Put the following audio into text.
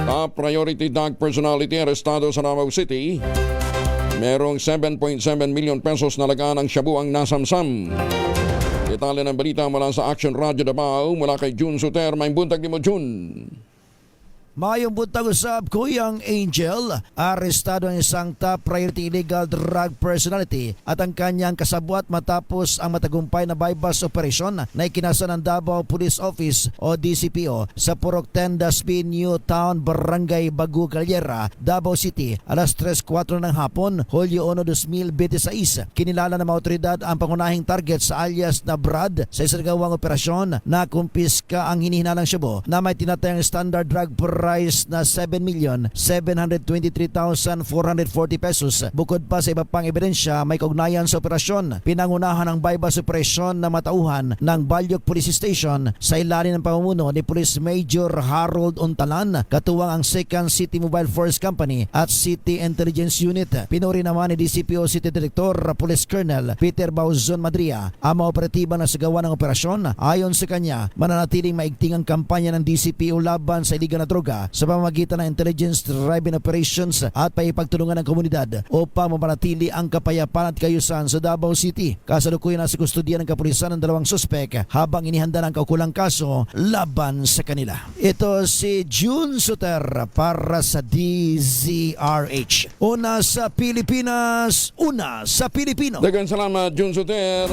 Top priority drug personality arestado sa Davao City. Merong 7.7 million pesos na lagaan ng shabu ang nasamsam. Detalye ng balita mula sa Action Radio Davao mula kay June Suter. May buntag ni mo, June. Mayong buntag usab, Kuyang Angel, arestado ang isang top priority illegal drug personality at ang kanyang kasabwat matapos ang matagumpay na bypass operation na ikinasa ng Davao Police Office o DCPO sa Purok Tendas B, New Town, Barangay Bagu, Calera, Davao City, alas 3:04 ng hapon, Hulyo 1, 2026. Kinilala ng mga otoridad ang pangunahing target sa alias na Brad sa isang gawang operasyon na kumpiska ang hinihinalang shabu na may tinatayang standard drug price na 7,723,440 pesos. Bukod pa sa iba pang ebidensya may kaugnayan sa operasyon, pinangunahan ng bypass operation na matauhan ng Balyok Police Station sa ilalim ng pamumuno ni Police Major Harold Untalan, katuwang ang 2nd City Mobile Force Company at City Intelligence Unit. Pinuri naman ni DCPO City Director Police Colonel Peter Bauzon Madria ang mga operatiba na sagawa ng operasyon. Ayon sa kanya, mananatiling maigting ang kampanya ng DCPO laban sa iligal na droga sa pamamagitan ng intelligence-driven operations at paipagtulungan ng komunidad upang mapanatili ang kapayapaan at kayusan sa Davao City. Kasalukuyan na sa kustodiya ng kapulisan ng dalawang suspek habang inihanda ng kaukulang kaso laban sa kanila. Ito si June Suter para sa DZRH. Una sa Pilipinas, una sa Pilipino. Daghang salamat, June Suter.